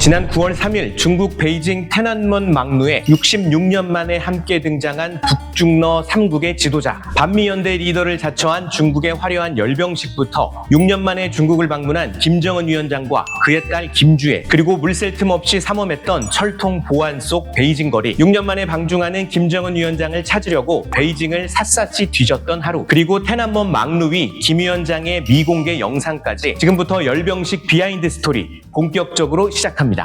지난 9월 3일 중국 베이징天安门 막루에 66년 만에 함께 등장한 북중러 3국의 지도자, 반미연대 리더를 자처한 중국의 화려한 열병식부터 6년 만에 중국을 방문한 김정은 위원장과 그의 딸 김주애, 그리고 물샐 틈 없이 삼엄했던 철통 보안 속 베이징 거리, 6년 만에 방중하는 김정은 위원장을 찾으려고 베이징을 샅샅이 뒤졌던 하루, 그리고天安門 막루 위 김 위원장의 미공개 영상까지 지금부터 열병식 비하인드 스토리 본격적으로 시작합니다.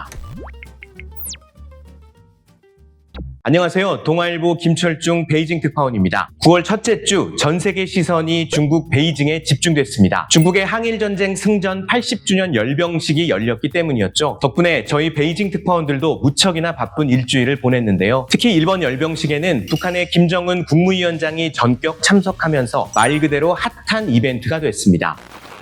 안녕하세요. 동아일보 김철중 베이징 특파원입니다. 9월 첫째 주 전 세계 시선이 중국 베이징에 집중됐습니다. 중국의 항일전쟁 승전 80주년 열병식이 열렸기 때문이었죠. 덕분에 저희 베이징 특파원들도 무척이나 바쁜 일주일을 보냈는데요. 특히 이번 열병식에는 북한의 김정은 국무위원장이 전격 참석하면서 말 그대로 핫한 이벤트가 됐습니다.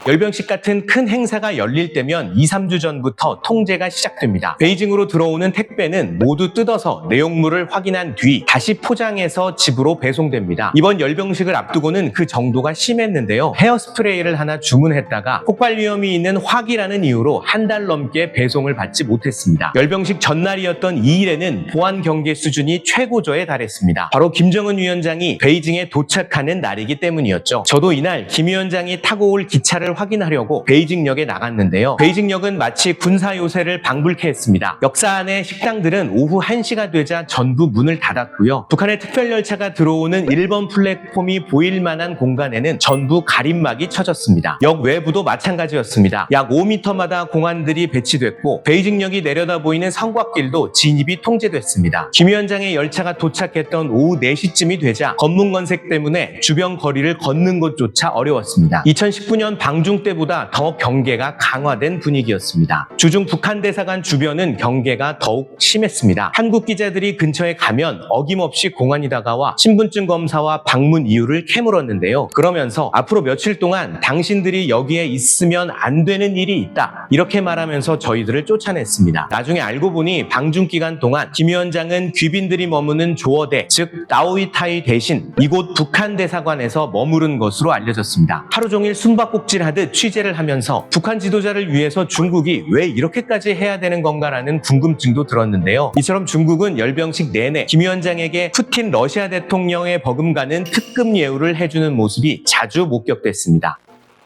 열병식 같은 큰 행사가 열릴 때면 2, 3주 전부터 통제가 시작됩니다. 베이징으로 들어오는 택배는 모두 뜯어서 내용물을 확인한 뒤 다시 포장해서 집으로 배송됩니다. 이번 열병식을 앞두고는 그 정도가 심했는데요. 헤어스프레이를 하나 주문했다가 폭발 위험이 있는 화기라는 이유로 한 달 넘게 배송을 받지 못했습니다. 열병식 전날이었던 2일에는 보안 경계 수준이 최고조에 달했습니다. 바로 김정은 위원장이 베이징에 도착하는 날이기 때문이었죠. 저도 이날 김 위원장이 타고 올 기차를 확인하려고 베이징역에 나갔는데요. 베이징역은 마치 군사 요새를 방불케 했습니다. 역사 안의 식당들은 오후 1시가 되자 전부 문을 닫았고요. 북한의 특별열차가 들어오는 1번 플랫폼이 보일 만한 공간에는 전부 가림막이 쳐졌습니다. 역 외부도 마찬가지였습니다. 약 5m마다 공안들이 배치됐고 베이징역이 내려다 보이는 성곽길도 진입이 통제됐습니다. 김 위원장의 열차가 도착했던 오후 4시쯤이 되자 검문건색 때문에 주변 거리를 걷는 것조차 어려웠습니다. 2019년 방중 때보다 더 경계가 강화된 분위기였습니다. 주중 북한 대사관 주변은 경계가 더욱 심했습니다. 한국 기자들이 근처에 가면 어김없이 공안이 다가와 신분증 검사와 방문 이유를 캐물었는데요. 그러면서 앞으로 며칠 동안 당신들이 여기에 있으면 안 되는 일이 있다, 이렇게 말하면서 저희들을 쫓아냈습니다. 나중에 알고 보니 방중 기간 동안 김 위원장은 귀빈들이 머무는 조어대, 즉 나오이타이 대신 이곳 북한 대사관에서 머무른 것으로 알려졌습니다. 하루 종일 숨바꼭질 하듯 취재를 하면서 북한 지도자를 위해서 중국이 왜 이렇게까지 해야 되는 건가라는 궁금증도 들었는데요. 이처럼 중국은 열병식 내내 김 위원장에게 푸틴 러시아 대통령의 버금가는 특급 예우를 해주는 모습이 자주 목격됐습니다.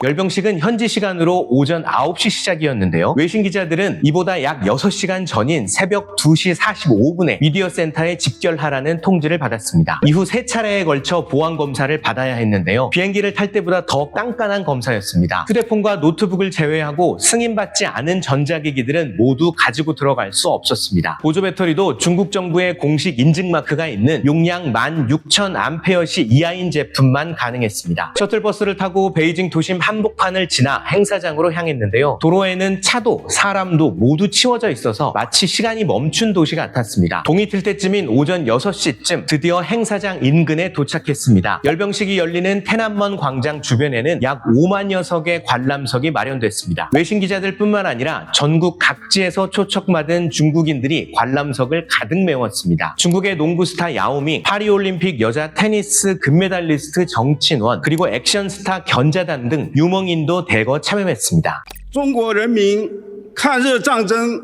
열병식은 현지 시간으로 오전 9시 시작이었는데요. 외신 기자들은 이보다 약 6시간 전인 새벽 2시 45분에 미디어 센터에 집결하라는 통지를 받았습니다. 이후 3차례에 걸쳐 보안 검사를 받아야 했는데요. 비행기를 탈 때보다 더 깐깐한 검사였습니다. 휴대폰과 노트북을 제외하고 승인받지 않은 전자기기들은 모두 가지고 들어갈 수 없었습니다. 보조 배터리도 중국 정부의 공식 인증 마크가 있는 용량 16,000A 이하인 제품만 가능했습니다. 셔틀버스를 타고 베이징 도심 한복판을 지나 행사장으로 향했는데요. 도로에는 차도 사람도 모두 치워져 있어서 마치 시간이 멈춘 도시 같았습니다. 동이 틀 때쯤인 오전 6시쯤 드디어 행사장 인근에 도착했습니다. 열병식이 열리는天安門 광장 주변에는 약 5만여 석의 관람석이 마련됐습니다. 외신 기자들 뿐만 아니라 전국 각지에서 초청받은 중국인들이 관람석을 가득 메웠습니다. 중국의 농구 스타 야오밍, 파리올림픽 여자 테니스 금메달리스트 정친원, 그리고 액션 스타 견자단 등 유명인도 대거 참여했습니다. 中国人民抗日战争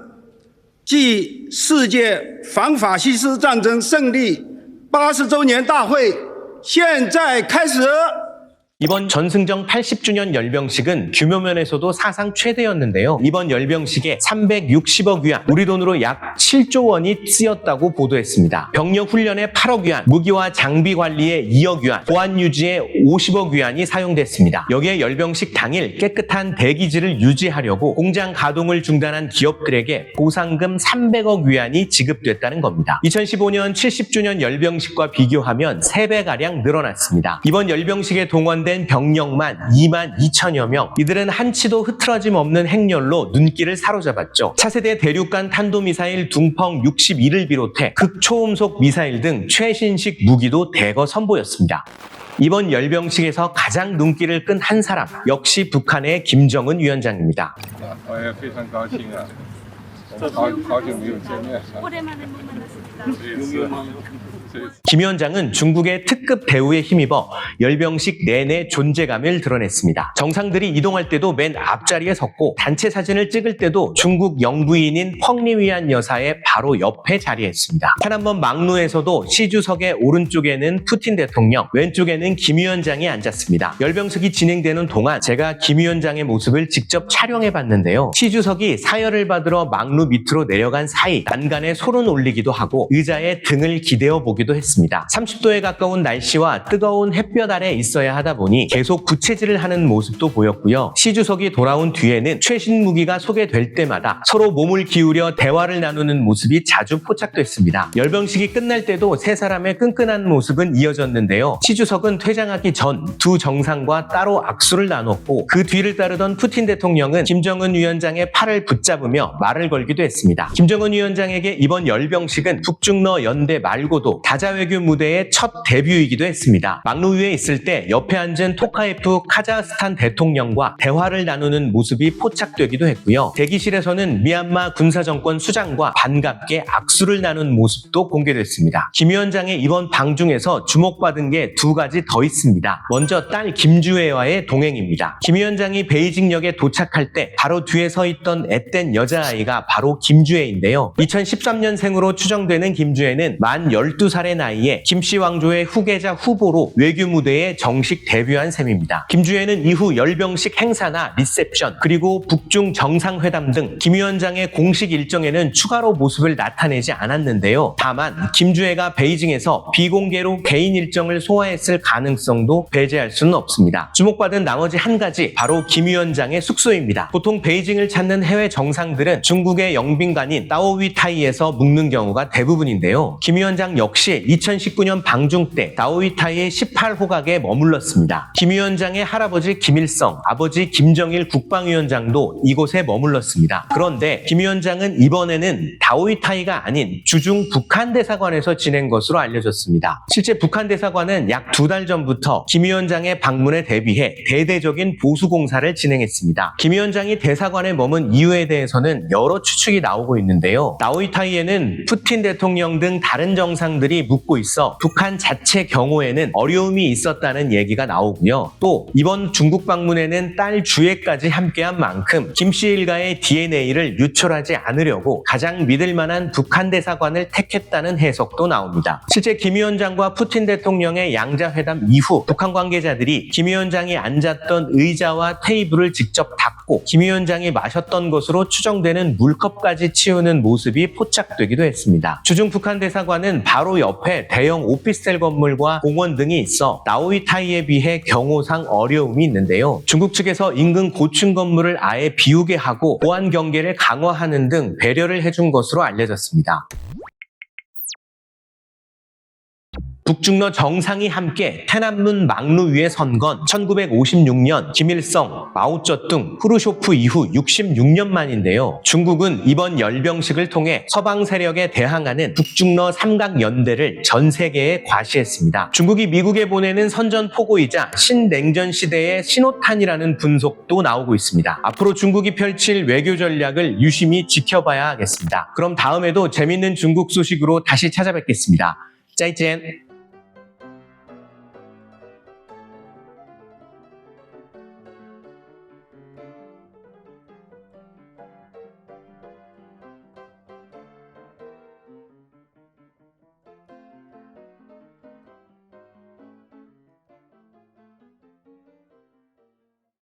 暨世界反法西斯战争胜利80周年大会现在开始。 이번 전승정 80주년 열병식은 규모면에서도 사상 최대였는데요. 이번 열병식에 360억 위안, 우리 돈으로 약 7조 원이 쓰였다고 보도했습니다. 병력 훈련에 8억 위안, 무기와 장비 관리에 2억 위안, 보안 유지에 50억 위안이 사용됐습니다. 여기에 열병식 당일 깨끗한 대기질을 유지하려고 공장 가동을 중단한 기업들에게 보상금 300억 위안이 지급됐다는 겁니다. 2015년 70주년 열병식과 비교하면 3배가량 늘어났습니다. 이번 열병식에 동원된 병력만 2만 2천여 명, 이들은 한치도 흐트러짐 없는 행렬로 눈길을 사로잡았죠. 차세대 대륙간 탄도미사일 둥펑 61을 비롯해 극초음속 미사일 등 최신식 무기도 대거 선보였습니다. 이번 열병식에서 가장 눈길을 끈 한 사람, 역시 북한의 김정은 위원장입니다. 김 위원장은 중국의 특급 대우에 힘입어 열병식 내내 존재감을 드러냈습니다. 정상들이 이동할 때도 맨 앞자리에 섰고 단체 사진을 찍을 때도 중국 영부인인 펑리위안 여사의 바로 옆에 자리했습니다. 태난먼 막루에서도 시 주석의 오른쪽에는 푸틴 대통령, 왼쪽에는 김 위원장이 앉았습니다. 열병식이 진행되는 동안 제가 김 위원장의 모습을 직접 촬영해봤는데요. 시 주석이 사열을 받으러 막루 밑으로 내려간 사이 난간에 솔은 올리기도 하고 의자에 등을 기대어 보기도 했습니다. 30도에 가까운 날씨와 뜨거운 햇볕 아래 있어야 하다 보니 계속 부채질을 하는 모습도 보였고요. 시 주석이 돌아온 뒤에는 최신 무기가 소개될 때마다 서로 몸을 기울여 대화를 나누는 모습이 자주 포착됐습니다. 열병식이 끝날 때도 세 사람의 끈끈한 모습은 이어졌는데요. 시 주석은 퇴장하기 전 두 정상과 따로 악수를 나눴고 그 뒤를 따르던 푸틴 대통령은 김정은 위원장의 팔을 붙잡으며 말을 걸기도 했습니다. 김정은 위원장에게 이번 열병식은 북중러 연대 말고도 다자외교 무대의 첫 데뷔이기도 했습니다. 막루 위에 있을 때 옆에 앉은 토카예프 카자흐스탄 대통령과 대화를 나누는 모습이 포착되기도 했고요. 대기실에서는 미얀마 군사정권 수장과 반갑게 악수를 나눈 모습도 공개됐습니다. 김 위원장의 이번 방중에서 주목받은 게 두 가지 더 있습니다. 먼저 딸 김주애와의 동행입니다. 김 위원장이 베이징역에 도착할 때 바로 뒤에 서 있던 앳된 여자아이가 바로 김주애인데요. 2013년생으로 추정되는 김주애는 만 12살의 나이에 김씨 왕조의 후계자 후보로 외교 무대에 정식 데뷔한 셈입니다. 김주애는 이후 열병식 행사나 리셉션 그리고 북중 정상회담 등 김 위원장의 공식 일정에는 추가로 모습을 나타내지 않았는데요. 다만 김주애가 베이징에서 비공개로 개인 일정을 소화했을 가능성도 배제할 수는 없습니다. 주목받은 나머지 한 가지 바로 김 위원장의 숙소입니다. 보통 베이징을 찾는 해외 정상들은 중국의 영빈관인 다오위타이에서 묵는 경우가 대부분인데요. 김 위원장 역시 2019년 방중 때 다오위타이의 18호각에 머물렀습니다. 김 위원장의 할아버지 김일성, 아버지 김정일 국방위원장도 이곳에 머물렀습니다. 그런데 김 위원장은 이번에는 다오위타이가 아닌 주중 북한 대사관에서 지낸 것으로 알려졌습니다. 실제 북한 대사관은 약 2달 전부터 김 위원장의 방문에 대비해 대대적인 보수 공사를 진행했습니다. 김 위원장이 대사관에 머문 이유에 대해서는 여러 추측이 나오고 있는데요. 다오위타이에는 푸틴 대통령 등 다른 정상들이 묵고 있어 북한 자체 경호에는 어려움이 있었다는 얘기가 나오고요. 또 이번 중국 방문에는 딸 주애까지 함께한 만큼 김씨 일가의 DNA를 유출하지 않으려고 가장 믿을 만한 북한 대사관을 택했다는 해석도 나옵니다. 실제 김 위원장과 푸틴 대통령의 양자회담 이후 북한 관계자들이 김 위원장이 앉았던 의자와 테이블을 직접 닦고 김 위원장이 마셨던 것으로 추정되는 물컵까지 치우는 모습이 포착되기도 했습니다. 주중 북한 대사관은 바로 옆에 대형 오피스텔 건물과 공원 등이 있어 다오위타이에 비해 경호상 어려움이 있는데요. 중국 측에서 인근 고층 건물을 아예 비우게 하고 보안 경계를 강화하는 등 배려를 해준 것으로 알려졌습니다. 북중러 정상이 함께 태난문 막루 위에 선 건 1956년 김일성, 마오쩌둥, 후르쇼프 이후 66년 만인데요. 중국은 이번 열병식을 통해 서방 세력에 대항하는 북중러 삼각연대를 전 세계에 과시했습니다. 중국이 미국에 보내는 선전포고이자 신냉전 시대의 신호탄이라는 분석도 나오고 있습니다. 앞으로 중국이 펼칠 외교 전략을 유심히 지켜봐야 하겠습니다. 그럼 다음에도 재밌는 중국 소식으로 다시 찾아뵙겠습니다. 再见。